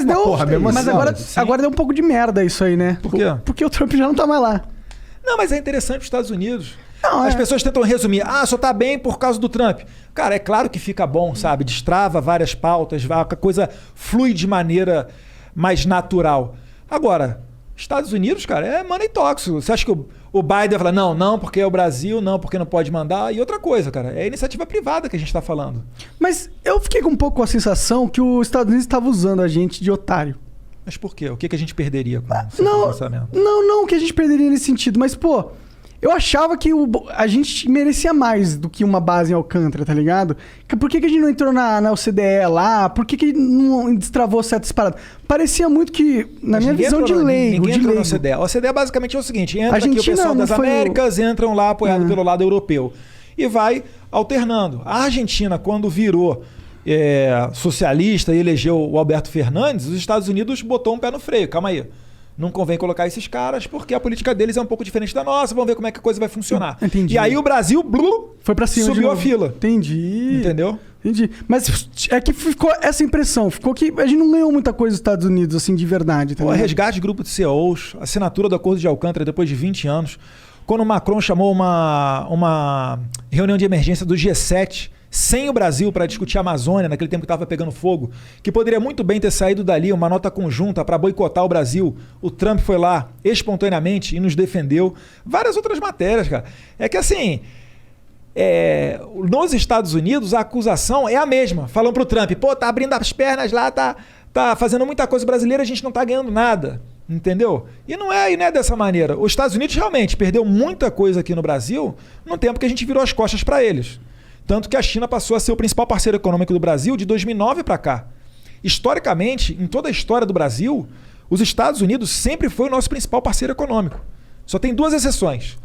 deu, porra, mesmo mas assim, agora deu um pouco de merda isso aí, né? Por quê? Porque o Trump já não tá mais lá. Não, mas é interessante os Estados Unidos. Não, As pessoas tentam resumir. Só tá bem por causa do Trump. Cara, é claro que fica bom, sabe? Destrava várias pautas, a coisa flui de maneira mais natural. Agora, Estados Unidos, cara, é money talks. Você acha que o Biden vai falar, não, porque é o Brasil, não, porque não pode mandar. E outra coisa, cara, é a iniciativa privada que a gente tá falando. Mas eu fiquei com um pouco com a sensação que os Estados Unidos estavam usando a gente de otário. Mas por quê? O que a gente perderia com esse pensamento? Não que a gente perderia nesse sentido, mas, pô, eu achava que a gente merecia mais do que uma base em Alcântara, tá ligado? Por que a gente não entrou na OCDE lá? Por que não destravou certas paradas? Parecia muito que, na minha visão de leigo... Ninguém entrou na OCDE. A OCDE basicamente é o seguinte, entra aqui o pessoal das Américas, entram lá apoiado pelo lado europeu. E vai alternando. A Argentina, quando virou socialista e elegeu o Alberto Fernandes, os Estados Unidos botou um pé no freio. Calma aí. Não convém colocar esses caras porque a política deles é um pouco diferente da nossa. Vamos ver como é que a coisa vai funcionar. Entendi. E aí o Brasil foi pra cima, subiu a fila. Entendi. Entendeu? Entendi. Mas é que ficou essa impressão. Ficou que a gente não ganhou muita coisa dos Estados Unidos, assim, de verdade. Tá o resgate de grupo de CEOs, assinatura do Acordo de Alcântara depois de 20 anos. Quando o Macron chamou uma reunião de emergência do G7 sem o Brasil para discutir a Amazônia, naquele tempo que estava pegando fogo, que poderia muito bem ter saído dali uma nota conjunta para boicotar o Brasil. O Trump foi lá espontaneamente e nos defendeu. Várias outras matérias, cara. É que assim, nos Estados Unidos a acusação é a mesma. Falam pro Trump, tá abrindo as pernas lá, tá fazendo muita coisa brasileira, a gente não tá ganhando nada. Entendeu? E não é dessa maneira. Os Estados Unidos realmente perdeu muita coisa aqui no Brasil no tempo que a gente virou as costas para eles. Tanto que a China passou a ser o principal parceiro econômico do Brasil de 2009 para cá. Historicamente, em toda a história do Brasil, os Estados Unidos sempre foi o nosso principal parceiro econômico. Só tem duas exceções.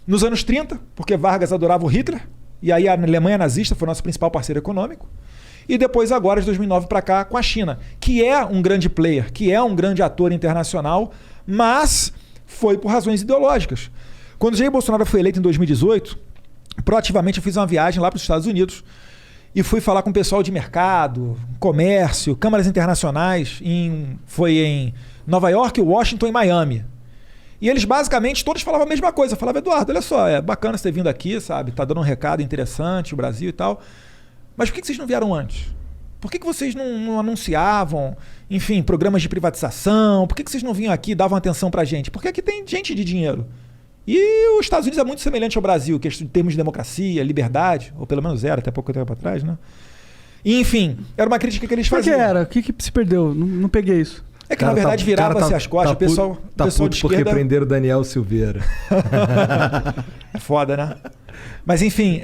Nos anos 30, porque Vargas adorava o Hitler, e aí a Alemanha nazista foi o nosso principal parceiro econômico. E depois agora, de 2009 para cá, com a China, que é um grande player, que é um grande ator internacional, mas foi por razões ideológicas. Quando Jair Bolsonaro foi eleito em 2018... proativamente eu fiz uma viagem lá para os Estados Unidos e fui falar com o pessoal de mercado, comércio, câmaras internacionais, foi em Nova York, Washington e Miami. E eles basicamente todos falavam a mesma coisa. Falavam, Eduardo, olha só, é bacana você ter vindo aqui, sabe? Tá dando um recado interessante, o Brasil e tal. Mas por que vocês não vieram antes? Por que vocês não anunciavam, enfim, programas de privatização? Por que vocês não vinham aqui e davam atenção pra gente? Porque aqui tem gente de dinheiro. E os Estados Unidos é muito semelhante ao Brasil, que em termos de democracia, liberdade, ou pelo menos era até pouco tempo atrás, né? E, enfim, era uma crítica que eles faziam. Por que era? O que se perdeu? Não peguei isso. É que, na verdade, virava-se as costas. O pessoal puto de esquerda... porque prenderam o Daniel Silveira. É foda, né? Mas, enfim,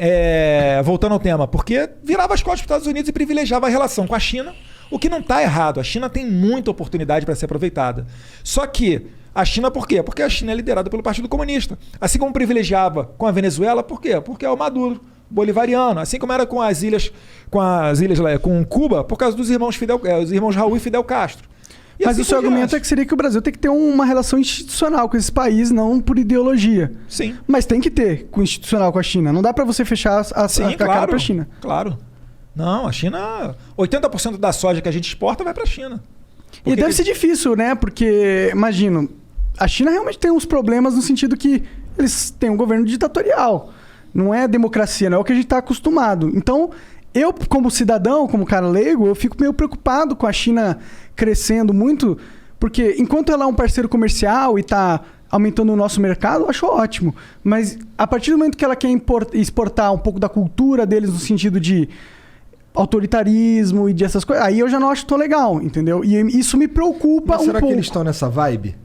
voltando ao tema. Porque virava as costas para os Estados Unidos e privilegiava a relação com a China, o que não está errado. A China tem muita oportunidade para ser aproveitada. Só que a China, por quê? Porque a China é liderada pelo Partido Comunista. Assim como privilegiava com a Venezuela, por quê? Porque é o Maduro bolivariano. Assim como era com Cuba, por causa dos irmãos Raul e Fidel Castro. E mas assim o seu argumento é que seria que o Brasil tem que ter uma relação institucional com esses países, não por ideologia. Sim. Mas tem que ter institucional com a China. Não dá para você fechar a cara para a China. Claro. Não, a China... 80% da soja que a gente exporta vai para a China. E deve ser difícil, né? Porque, imagino, a China realmente tem uns problemas no sentido que eles têm um governo ditatorial. Não é democracia, não é o que a gente está acostumado. Então, eu, como cidadão, como cara leigo, eu fico meio preocupado com a China crescendo muito, porque enquanto ela é um parceiro comercial e está aumentando o nosso mercado, eu acho ótimo. Mas a partir do momento que ela quer exportar um pouco da cultura deles no sentido de autoritarismo e dessas coisas, aí eu já não acho tão legal, entendeu? E isso me preocupa um pouco. Será que eles estão nessa vibe?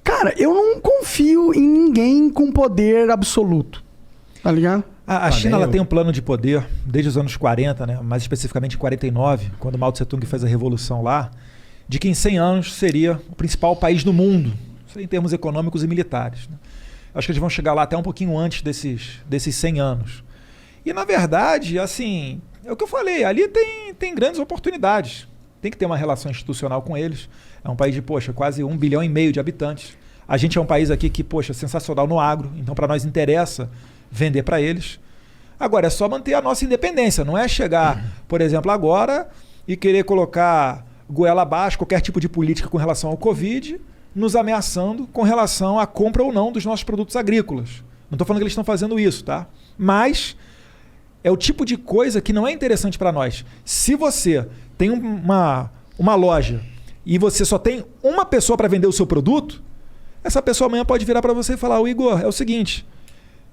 Cara, eu não confio em ninguém com poder absoluto. Tá ligado? A China ela tem um plano de poder desde os anos 40, né? Mais especificamente em 49, quando Mao Tse-tung fez a revolução lá, de que em 100 anos seria o principal país do mundo, em termos econômicos e militares. Né? Acho que eles vão chegar lá até um pouquinho antes desses 100 anos. E, na verdade, assim, é o que eu falei, ali tem grandes oportunidades. Tem que ter uma relação institucional com eles. É um país de, quase 1,5 bilhão de habitantes. A gente é um país aqui que, é sensacional no agro, então para nós interessa vender para eles. Agora, é só manter a nossa independência. Não é chegar, por exemplo, agora e querer colocar goela abaixo qualquer tipo de política com relação ao Covid, nos ameaçando com relação à compra ou não dos nossos produtos agrícolas. Não estou falando que eles estão fazendo isso, tá? Mas é o tipo de coisa que não é interessante para nós. Se você tem uma loja e você só tem uma pessoa para vender o seu produto, essa pessoa amanhã pode virar para você e falar: Igor, é o seguinte,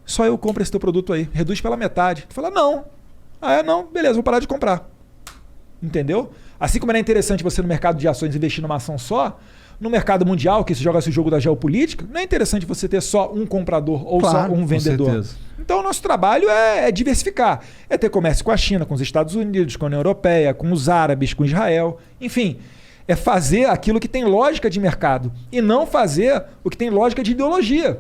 só eu compro esse teu produto aí, reduz pela metade. Tu fala: não. Não, beleza, vou parar de comprar. Entendeu? Assim como era interessante você no mercado de ações investir numa ação só, no mercado mundial, que se joga esse jogo da geopolítica, não é interessante você ter só um comprador ou só um vendedor. Com certeza. Então o nosso trabalho é diversificar. É ter comércio com a China, com os Estados Unidos, com a União Europeia, com os árabes, com Israel. Enfim, é fazer aquilo que tem lógica de mercado e não fazer o que tem lógica de ideologia.